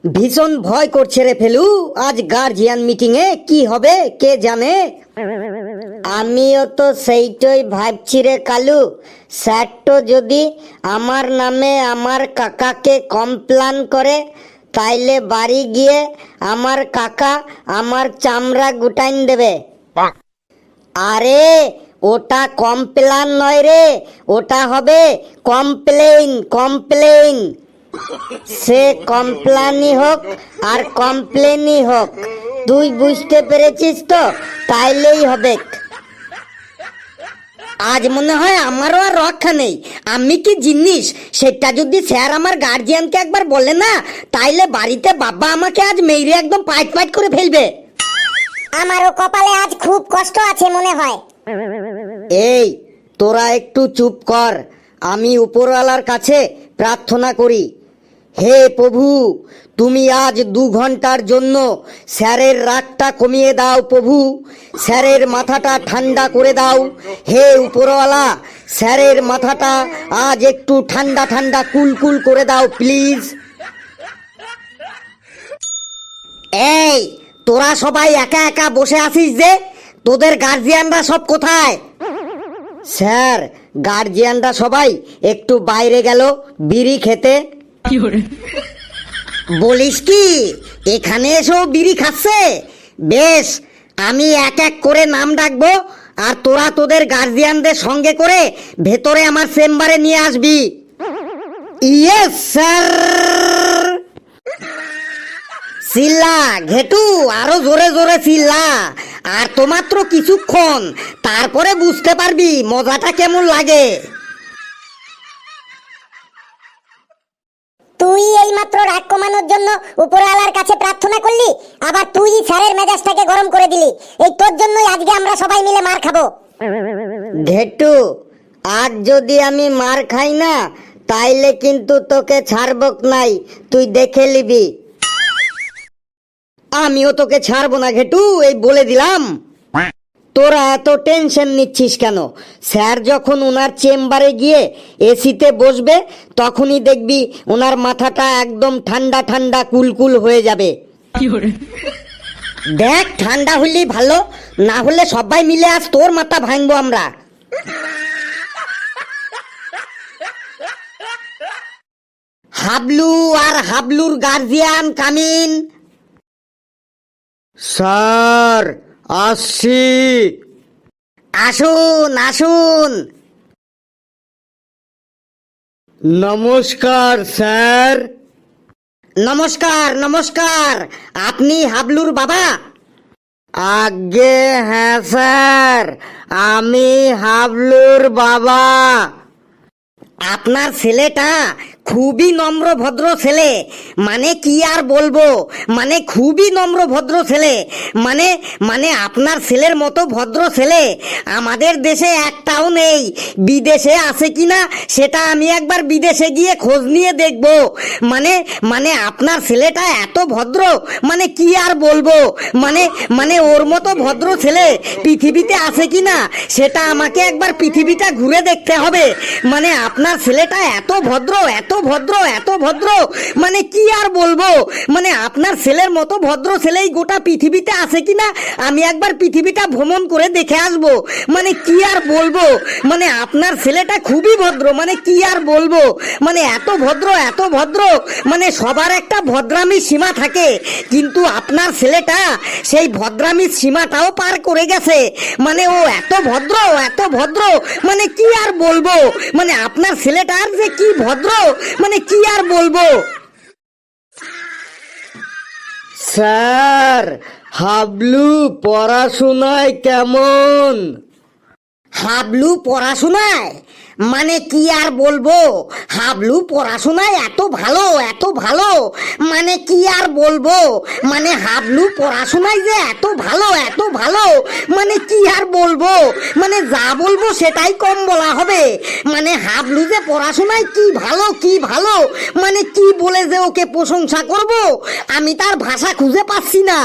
ভীষণ ভয় করছে রে ফেলু। আজ গার্জিয়ান মিটিং এ কি হবে কে জানে। আমিও তো সেইটাই ভাবছি রে কালু। স্যার তো যদি আমার নামে আমার কাকাকে কমপ্লেন করে তাইলে বাড়ি গিয়ে আমার কাকা আমার চামড়া গুটাইন দেবে। আরে ওটা কমপ্লেন নয় রে, ওটা হবে কমপ্লেইন। কমপ্লেইন সে কমপ্লেনই হোক আর কমপ্লেনই হোক, তুই বুঝতে পেরেছিস তো? তাইলেই হবে। আজ মনে হয় আমারও আর রক্ষা নেই। আমি কি জিনিস সেটা যদি স্যার আমার গার্জিয়ানকে একবার বলে না, তাইলে বাড়িতে বাবা আমাকে আজ মেরে একদম পাইট পাইট করে ফেলবে। আমারও কপালে আজ খুব কষ্ট আছে মনে হয়। এই তোরা একটু চুপ কর, আমি উপরওয়ালার কাছে প্রার্থনা করি। হে প্রভু, তুমি আজ 2 ঘন্টার জন্য স্যারের রাগটা কমিয়ে দাও প্রভু, স্যারের মাথাটা ঠান্ডা করে দাও। হে উপরওয়ালা, স্যারের মাথাটা আজ একটু ঠান্ডা ঠান্ডা কুল করে দাও প্লিজ। এই তোরা সবাই একা একা বসে আছিস যে, তোদের গার্জিয়ানরা সব কোথায়? স্যার, গার্জিয়ানরা সবাই একটু বাইরে গেল বিড়ি খেতে। বলিস কি, এখানে এসেও বিড়ি খাচ্ছে? বেশ, আমি এক এক করে নাম ডাকবো আর তোরা তোদের গার্জিয়ানদের সঙ্গে করে ভেতরে আমার চেম্বারে নিয়ে আসবি। Yes sir. চিল্লা ঘেটু, আরো জোরে জোরে চিল্লা। আর তো মাত্র কিছুক্ষণ, তারপরে বুঝতে পারবি মজাটা কেমন লাগে। তুই এইমাত্র রাগ কমানোর জন্য উপরওয়ালার কাছে প্রার্থনা করলি, আবার তুই স্যারের মেজাজটাকে গরম করে দিলি। এই তোর জন্যই আজকে আমরা সবাই মিলে মার খাবো। ঘেটু, আজ যদি আমি মার খাই না, তাইলে কিন্তু তোকে ছাড়বক নাই, তুই দেখে নিবি। আমিও তোকে ছাড়বো না ঘেটু, এই বলে দিলাম। তোরা এত টেনশন নিচ্ছিস কেন? স্যার যখন ওনার চেম্বারে গিয়ে এসিতে বসবে, তখনই দেখবি ওনার মাথাটা একদম ঠান্ডা ঠান্ডা কুলকুল হয়ে যাবে। দেখ, ঠান্ডা হলেই ভালো, না হলে সবাই মিলে আজ তোর মাথা ভাঙবো আমরা। হাবলু আর হাবলুর গার্জিয়ান কামিন। স্যার, আসছি। আসুন আসুন। নমস্কার স্যার। নমস্কার নমস্কার, আপনি হাবলুর বাবা? আগে হ্যাঁ স্যার, আমি হাবলুর বাবা। আপনার ছেলেটা খুবই নম্র ভদ্র ছেলে, মানে কি আর বলবো, মানে খুবই নম্র ভদ্র ছেলে। মানে মানে আপনার ছেলের মতো ভদ্র ছেলে আমাদের দেশে একটাও নেই। বিদেশে আছে কিনা সেটা আমি একবার বিদেশে গিয়ে খোঁজ নিয়ে দেখব। মানে মানে আপনার ছেলেটা এত ভদ্র, মানে কি আর বলবো। মানে মানে ওর মতো ভদ্র ছেলে পৃথিবীতে আছে কিনা সেটা আমাকে একবার পৃথিবীটা ঘুরে দেখতে হবে। মানে আপনার ছেলেটা এত ভদ্র, এত ভদ্র, এত ভদ্র, মানে কি আর বলবো। মানে আপনার ছেলের মতো ভদ্র ছেলেই গোটা পৃথিবীতে আছে কিনা আমি একবার পৃথিবীটা ভ্রমণ করে দেখে আসবো। মানে কি আর বলবো, মানে আপনার ছেলেটা খুবই ভদ্র, মানে কি আর বলবো। মানে এত ভদ্র, এত ভদ্র, মানে সবার একটা ভদ্রামির সীমা থাকে, কিন্তু আপনার ছেলেটা সেই ভদ্রামির সীমাটাও পার করে গেছে। মানে ও এত ভদ্র, এত ভদ্র, মানে কি আর বলবো। মানে আপনার ছেলেটার যে কি ভদ্র, মানে কি আর বলবো। স্যার, হাবলু পড়াশোনায় কেমন? হাবলু পড়াশোনায়, মানে কি আর বলবো। হাবলু পড়াশোনায় এত ভালো, এত ভালো, মানে কি আর বলবো। মানে হাবলু পড়াশোনায় যে এত ভালো, এত ভালো, মানে কি আর বলবো। মানে যা বলবো সেটাই কম বলা হবে। মানে হাবলু যে পড়াশোনায় কি ভালো, কি ভালো, মানে কি বলে যে ওকে প্রশংসা করব, আমি তার ভাষা খুঁজে পাচ্ছি না।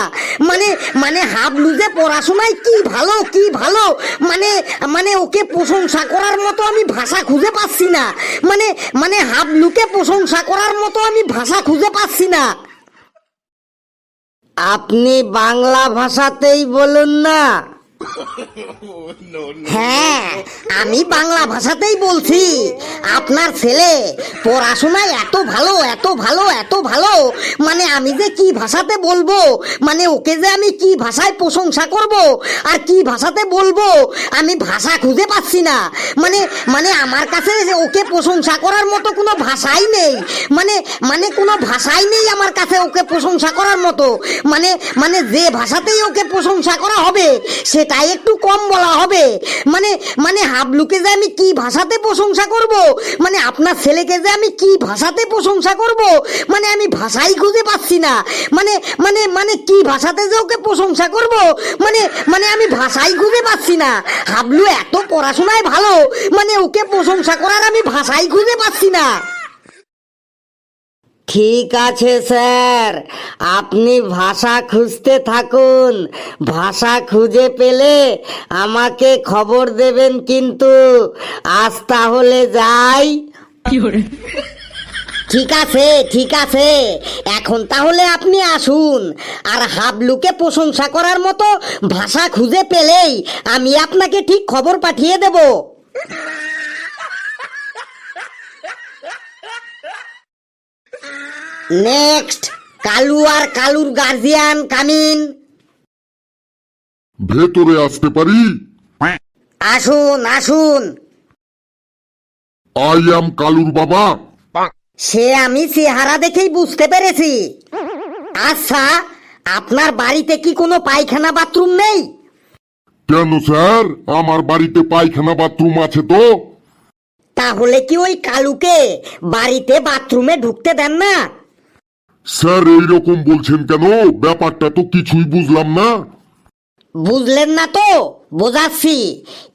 মানে মানে হাবলু যে পড়াশোনায় কি ভালো, কি ভালো, মানে মানে ওকে প্রশংসা করার মতো আমি ভাষা খুঁজে পাচ্ছি না। মানে মানে হাবলুকে প্রশংসা করার মতো আমি ভাষা খুঁজে পাচ্ছি না। আপনি বাংলা ভাষাতেই বলুন না। হ্যাঁ, আমি বাংলা ভাষাতেই বলছি। আপনার ছেলে পড়াশোনায় এত ভালো, এত ভালো, এত ভালো, মানে আমি যে কি ভাষাতে বলবো, মানে ওকে যে আমি কি ভাষায় প্রশংসা করব আর কি ভাষাতে বলবো, আমি ভাষা খুঁজে পাচ্ছি না। মানে মানে আমার কাছে যে ওকে প্রশংসা করার মতো কোনো ভাষাই নেই। মানে মানে কোনো ভাষাই নেই আমার কাছে ওকে প্রশংসা করার মতো। মানে মানে যে ভাষাতেই ওকে প্রশংসা করা হবে সেটাই একটু কম বলা হবে। মানে মানে হাবলুকে যে আমি কি ভাষাতে প্রশংসা করব, মানে আপনার ছেলেকে যে আমি কি ভাষাতে প্রশংসা করব, মানে আমি ভাষাই খুঁজে পাচ্ছি না। মানে মানে মানে কি ভাষাতে যে ওকে প্রশংসা করব, মানে মানে আমি ভাষাই খুঁজে পাচ্ছি না। হাবলু এত পড়াশোনায় ভালো, মানে ওকে প্রশংসা করার আমি ভাষাই খুঁজে পাচ্ছি না। ঠিক আছে স্যার, আপনি ভাষা খুঁজতে থাকুন। ভাষা খুঁজে পেলে আমাকে খবর দেবেন কিন্তু। আজ তাহলে যাই। ঠিক আছে, ঠিক আছে, এখন তাহলে আপনি আসুন। আর হাবলুকে প্রশংসা করার মতো ভাষা খুঁজে পেলেই আমি আপনাকে ঠিক খবর পাঠিয়ে দেব। নেক্সট, কালু আর কালুর গার্জিয়ান কামিন। ভেতরে আসতে পারি? আসুন আসুন। আই অ্যাম কালুর বাবা। সে আমি চেহারা দেখেই বুঝতে পেরেছি। আচ্ছা, আপনার বাড়িতে কি কোনো পায়খানা বাথরুম নেই? কেন স্যার, আমার বাড়িতে পায়খানা বাথরুম আছে তো। তাহলে কি ওই কালুকে বাড়িতে বাথরুমে ঢুকতে দেন না? স্যার এইরকম বলছেন কেন? ব্যাপারটা তো কিছুই বুঝলাম না। বুঝলেন না তো? বোঝাচ্ছি।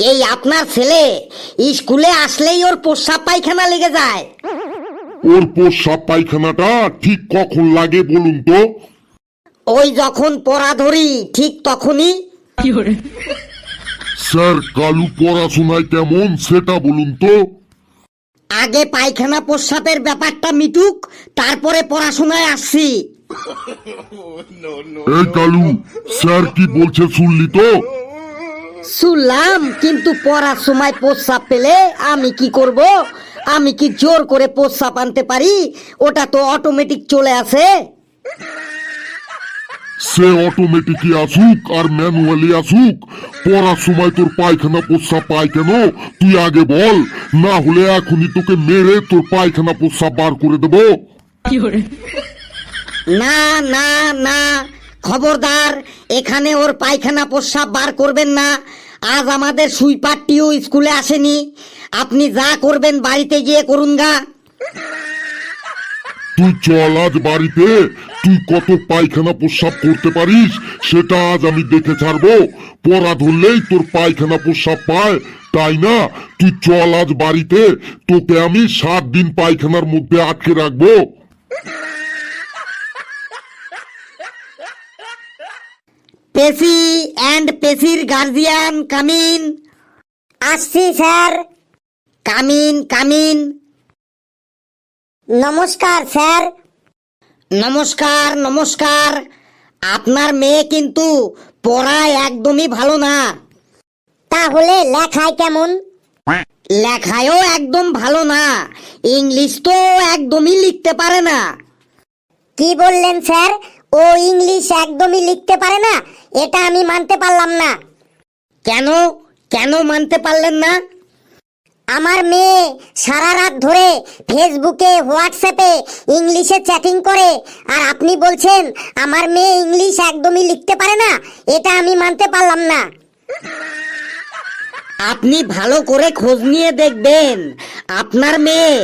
এই আপনার ছেলে স্কুলে আসলেই ওর প্রস্রাব পায়খানা লেগে যায়। ওর প্রস্রাব পায়খানাটা ঠিক কখন লাগে বলুন তো? ওই যখন পড়া ধরি ঠিক তখনই। স্যার কালু পড়াশোনায় কেমন সেটা বলুন তো। আগে পায়খানা প্রস্রাবের ব্যাপারটা মিটুক, তারপরে পড়াশোনায় আসছি। এই কালু, স্যার কি বলছে শুনলি তো? শুনলাম, কিন্তু পড়ার সময় প্রস্রাব পেলে আমি কি করব? আমি কি জোর করে প্রস্রাব আনতে পারি? ওটা তো অটোমেটিক চলে আসে। সে অটোমেটিকই আসুক আর ম্যানুয়ালি আসুক, পড়ার সময় তোর পায়খানা প্রস্রাব পায় কেন তুই আগে বল, না হলে এখনই তোকে মেরে তোর পায়খানা প্রস্রাব বার করে দেবো। না না না, খবরদার, এখানে ওর পায়খানা প্রস্রাব বার করবেন না। আজ আমাদের সুইপারটিও স্কুলে আসেনি। আপনি যা করবেন বাড়িতে গিয়ে করুন গা। তুই চল আজ বাড়িতে, তুই কত পায়খানা প্রস্রাব করতে পারিস সেটা আজ আমি দেখে ছাড়বো। পড়া ধরলেই তোর পায়খানা প্রস্রাব পায়, তাই না? তুই চল আজ বাড়িতে, তোকে আমি 7 দিন পায়খানার মধ্যে আটকে রাখবো। পেসি অ্যান্ড পেসির গার্জিয়ান কামিন। আসছি স্যার। Come in come in. নমস্কার স্যার। নমস্কার নমস্কার। আপনার মেয়ে কিন্তু পড়ায় একদমই ভালো না। তাহলে লেখায় কেমন? লেখায়ও একদম ভালো না। ইংলিশ তো একদমই লিখতে পারে না। কি বললেন স্যার? ও ইংলিশ একদমই লিখতে পারে না? এটা আমি মানতে পারলাম না। কেন কেন মানতে পারলেন না? আমার মেয়ে সারা রাত ধরে ফেসবুকে হোয়াটসঅ্যাপে ইংলিশে চ্যাটিং করে, আর আপনি বলছেন আমার মেয়ে ইংলিশ একদমই লিখতে পারে না? এটা আমি মানতে পারলাম না। আপনি ভালো করে খোঁজ নিয়ে দেখবেন, আপনার মেয়ে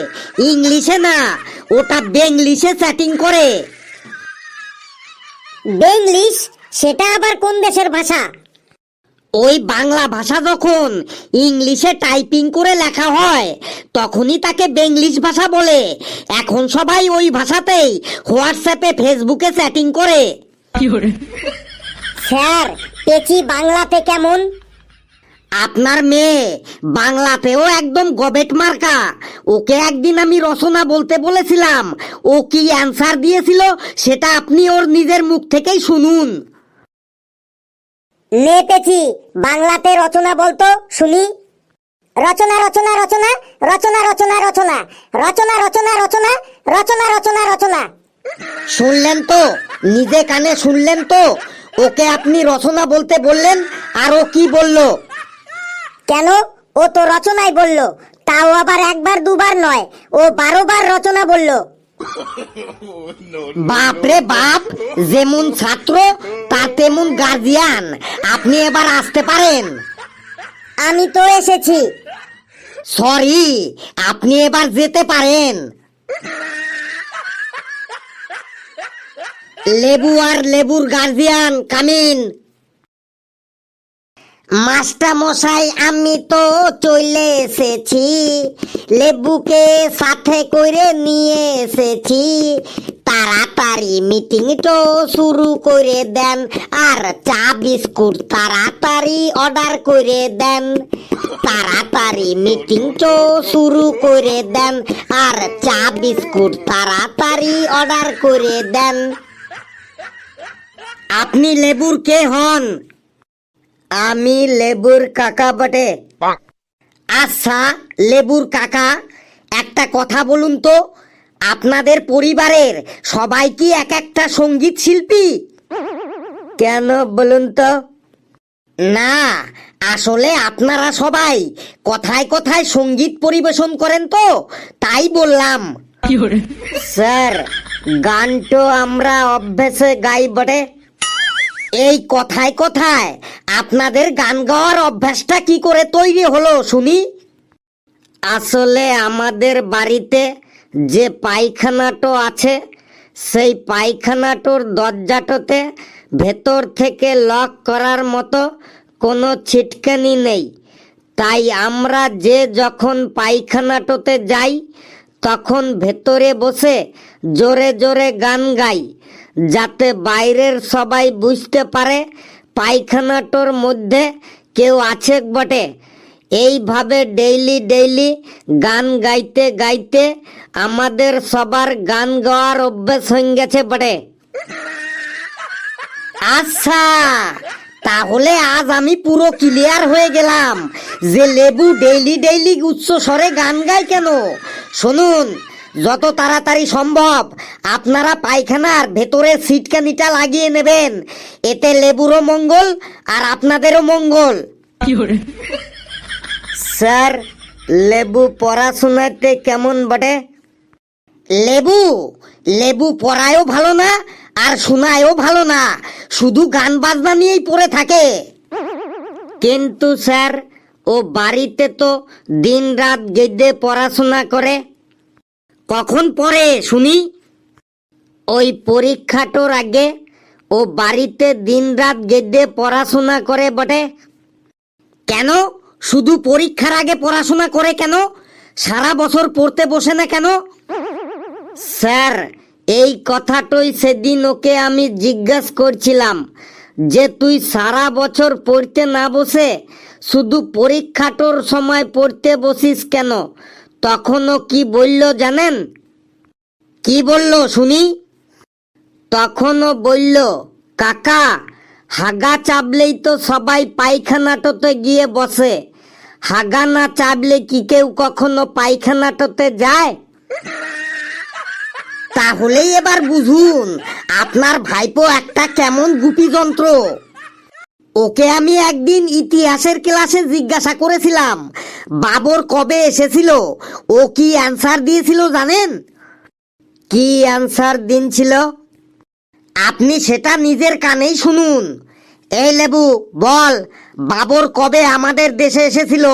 ইংলিশে না, ওটা বেঙ্গলিশে চ্যাটিং করে। বেঙ্গলিশ? সেটা আবার কোন দেশের ভাষা? ওই বাংলা ভাষা যখন ইংলিশে টাইপিং করে লেখা হয় তখনই তাকে বেঙ্গলিশ ভাষা বলে। এখন সবাই ওই ভাষাতেই হোয়াটসঅ্যাপে ফেসবুকে চ্যাটিং করে। স্যার পেচি বাংলাতে কেমন? আপনার মেয়ে বাংলাতেও একদম গবেট মার্কা। ওকে একদিন আমি রচনা বলতে বলেছিলাম, ও কি অ্যান্সার দিয়েছিল সেটা আপনি ওর নিজের মুখ থেকেই শুনুন। নে পেছি, বাংলাতে রচনা বলতো শুনি। রচনা রচনা রচনা রচনা রচনা রচনা রচনা রচনা রচনা রচনা রচনা রচনা। শুনলেন তো, নিজে কানে শুনলেন তো? ওকে আপনি রচনা বলতে বললেন, আর ও কি বলল? কেন, ও তো রচনাই বলল, তাও আবার একবার দুবার নয়, ও 12 বার রচনা বলল। বাপরে বাপ, যেমন ছাত্র তার তেমন গার্জিয়ান। আপনি এবার আসতে পারেন। আমি তো এসেছি। সরি, আপনি এবার যেতে পারেন। লেবু আর লেবুর গার্জিয়ান কামিন। মাস্টার মশাই, আমি তো চলে এসেছি, লেবুকে সাথে করে নিয়ে এসেছি। তাড়াতাড়ি মিটিং তো শুরু করে দেন, আর চা বিস্কুট তাড়াতাড়ি অর্ডার করে দেন। তাড়াতাড়ি মিটিং তো শুরু করে দেন, আর চা বিস্কুট তাড়াতাড়ি অর্ডার করে দেন। আপনি লেবুর কে হন? আমি লেবুর কাকা বটে। আচ্ছা লেবুর কাকা, একটা কথা বলুন তো, আপনাদের পরিবারের সবাই কি এক একটা সঙ্গীত শিল্পী? কেন বলুন তো? না, আসলে আপনারা সবাই কথায় কথায় সঙ্গীত পরিবেশন করেন তো, তাই বললাম। স্যার, গান তো আমরা অভ্যাসে গাই বটে। এই কথায় কথায় আপনাদের গান গাওয়ার অভ্যাসটা কি করে তৈরি হলো শুনি? আসলে আমাদের বাড়িতে যে পায়খানাটো আছে, সেই পায়খানাটোর দরজাটোতে ভেতর থেকে লক করার মতো কোনো ছিটকানি নেই। তাই আমরা যে যখন পায়খানাটোতে যাই, তখন ভেতরে বসে জোরে জোরে গান গাই, যাতে বাইরের সবাই বুঝতে পারে পায়খানাটোর মধ্যে কেউ আছে বটে। এইভাবে ডেইলি ডেইলি গান গাইতে গাইতে আমাদের সবার গান গাওয়ার অভ্যেস হয়ে গেছে বটে। আচ্ছা, তাহলে আজ আমি পুরো ক্লিয়ার হয়ে গেলাম যে লেবু ডেইলি ডেইলি উচ্চ স্বরে গান গায় কেন। শুনুন, যত তাড়াতাড়ি সম্ভব আপনারা পায়খানার ভেতরে সিটকানিটা লাগিয়ে নেবেন, এতে লেবুরও মঙ্গল আর আপনাদেরও মঙ্গল। স্যার, লেবু পড়াশোনাতে কেমন বটে? লেবু লেবু পড়ায়ও ভালো না আর শোনায়ও ভালো না, শুধু গান বাজনা নিয়েই পড়ে থাকে। কিন্তু স্যার, ও বাড়িতে তো দিন রাত গেদে পড়াশোনা করে। কখন পড়ে শুনি? ওই পরীক্ষাটোর আগে ও বাড়িতে দিন রাত গেদে পড়াশোনা করে বটে। কেন, শুধু পরীক্ষার আগে পড়াশোনা করে কেন? সারা বছর পড়তে বসে না কেন? স্যার, এই কথাটাই সেদিন ওকে আমি জিজ্ঞাসা করছিলাম যে তুই সারা বছর পড়তে না বসে শুধু পরীক্ষাটোর সময় পড়তে বসিস কেন? তখন ও কি বলল জানেন? কি বলল শুনি? তখন ও বলল, কাকা, হাগা চাবলেই তো সবাই পায়খানাটোতে গিয়ে বসে, হাগা না চাবলে কি কেউ কখনো পায়খানাটোতে যায়? তাহলেই এবার বুঝুন আপনার ভাইপো একটা কেমন গুপি যন্ত্র। ওকে আমি একদিন ইতিহাসের ক্লাসে জিজ্ঞাসা করেছিলাম বাবর কবে এসেছিল, ও কি অ্যান্সার দিয়েছিল জানেন? কি অ্যান্সার দিনছিল? আপনি সেটা নিজের কানেই শুনুন। এই লেবু, বল, বাবর কবে আমাদের দেশে এসেছিল?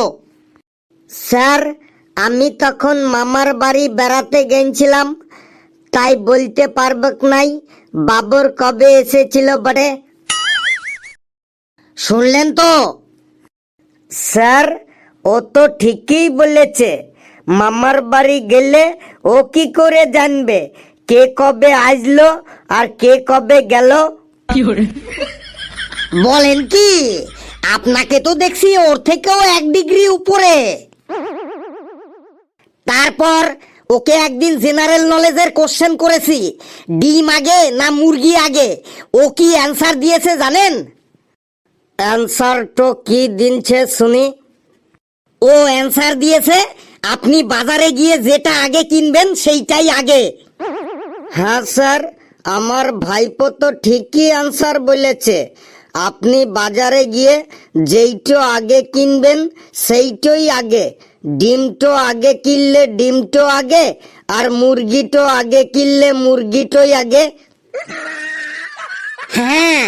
স্যার, আমি তখন মামার বাড়ি বেড়াতে গেছিলাম, তাই বলতে পারব নাই বাবর কবে এসেছিল বটে। শুনলেন তো? স্যার, ও তো ঠিকই বলেছে। মামার বাড়ি গেলে ও কি করে জানবে কে কবে আসলো আর কে কবে গেল? বলেন কি? আপনাকে তো দেখছি ওর থেকেও 1 ডিগ্রি উপরে। তারপর ওকে একদিন জেনারেল নলেজের কোশ্চেন করেছি, ডিম আগে না মুরগি আগে। ও কি অ্যান্সার দিয়েছে জানেন? অ্যান্সার তো কি দিনছে শুনি। ও অ্যান্সার দিয়েছে, আপনি বাজারে গিয়ে যেটা আগে কিনবেন সেইটাই আগে। হ্যাঁ স্যার, আমার ভাইপো তো ঠিকই অ্যান্সার বলেছে। আপনি বাজারে গিয়ে যেইটো আগে কিনবেন সেইটাই আগে। ডিমটো আগে কিনলে ডিমটো আগে, আর মুরগিটো আগে কিনলে মুরগিটোই আগে। হ্যাঁ,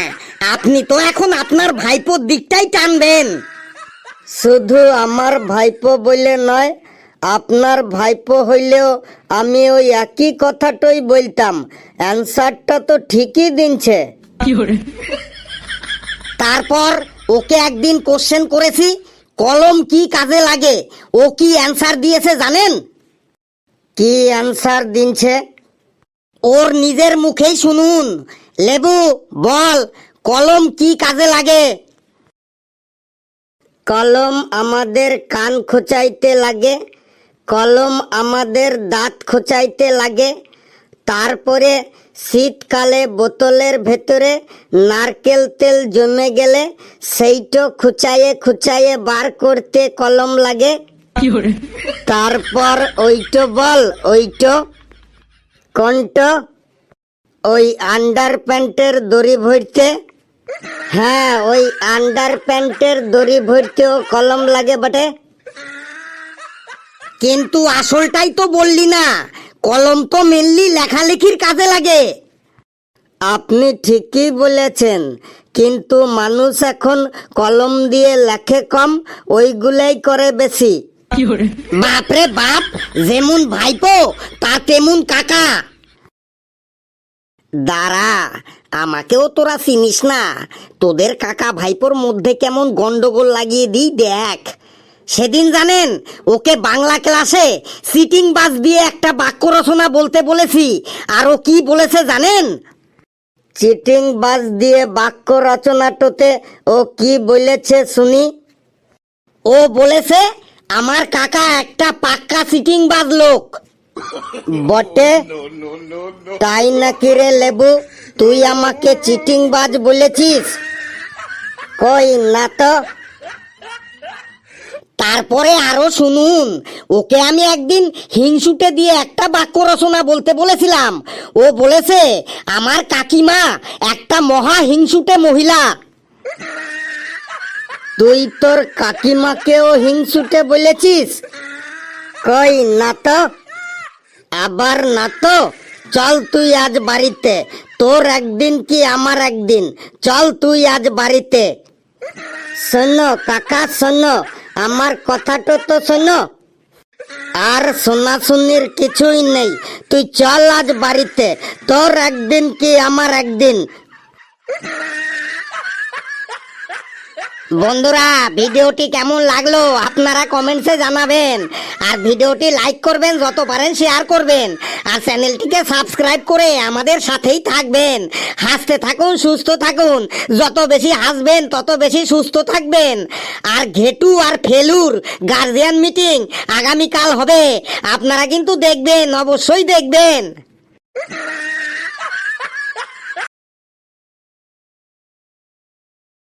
আপনি তো এখন আপনার ভাইপোর দিকটাই টানবেন। শুধু আমার ভাইপো বলে নয়, আপনার ভাইপো হইলেও আমি ওই একই কথাটাই বলতাম। অ্যান্সারটা তো ঠিকই দিনছে। তারপর ওকে একদিন কোশ্চেন করেছি, কলম কি কাজে লাগে। ও কি অ্যান্সার দিয়েছে জানেন? কি অ্যান্সার দিনছে? ওর নিজের মুখেই শুনুন। লেবু বল, কলম কি কাজে লাগে? কলম আমাদের কান খোঁচাইতে লাগে, কলম আমাদের দাঁত খোঁচাইতে লাগে, তারপরে শীতকালে বোতলের ভেতরে নারকেল তেল জমে গেলে সেইটো খুচাইয়ে খুচাইয়ে বার করতে কলম লাগে। তারপর ওইটো বল, ওইটো কোনটো? ওই আন্ডার প্যান্টের দড়ি ভরতে। হ্যাঁ, ওই আন্ডার প্যান্টের দড়ি ভরতেও কলম লাগে বটে। কিন্তু আসলটাই তো বললি না, কলম তো মেনলি লেখালেখির কাজে লাগে। আপনি ঠিকই বলেছেন, কিন্তু মানুষ এখন কলম দিয়ে লেখে কম, ওইগুলাই করে বেশি। বাপরে বাপ, যেমন ভাইপো তার তেমন কাকা। দাঁড়া, আমাকেও তোরা চিনিস না। তোদের কাকা ভাইপোর মধ্যে কেমন গন্ডগোল লাগিয়ে দিই দেখ। সেদিন জানেন, ওকে বাংলা ক্লাসে সিটিং বাস দিয়ে একটা বাক্য রচনা বলতে বলেছি, আর ও কি বলেছে জানেন? চিটিং বাস দিয়ে বাক্য রচনাটোতে ও কি বলেছে শুনি। ও বলেছে, আমার কাকা একটা পাক্কা সিটিং বাজ লোক। বটে? তাই নাকি রে লেবু, তুই আমাকে চিটিং বাজ বলেছিস? কই না তো। তারপরে আরো শুনুন, ওকে আমি একদিন হিংসুটে দিয়ে একটা বাক্য রচনা বলতে বলেছিলাম। ও বলেছে, আমার কাকিমা একটা মহা হিংসুটে মহিলা। তুই তোর কাকিমাকেও হিংসুটে বলেছিস? কই না তো। আবার না তো। চল তুই আজ বাড়িতে, তোর একদিন কি আমার একদিন। চল তুই আজ বাড়িতে। শোনো কাকা, শোনো আমার কথাটা তো শোনো। আর শোনাশুনির কিছুই নেই, তুই চল আজ বাড়িতে, তোর একদিন কি আমার একদিন। বন্ধুরা, ভিডিওটি কেমন লাগলো আপনারা কমেন্টসে জানাবেন, আর ভিডিওটি লাইক করবেন, যত পারেন শেয়ার করবেন, আর চ্যানেলটিকে সাবস্ক্রাইব করে আমাদের সাথেই থাকবেন। হাসতে থাকুন, সুস্থ থাকুন। যত বেশি হাসবেন তত বেশি সুস্থ থাকবেন। আর ঘেটু আর ফেলুর গার্জিয়ান মিটিং আগামীকাল হবে, আপনারা কিন্তু দেখবেন, অবশ্যই দেখবেন।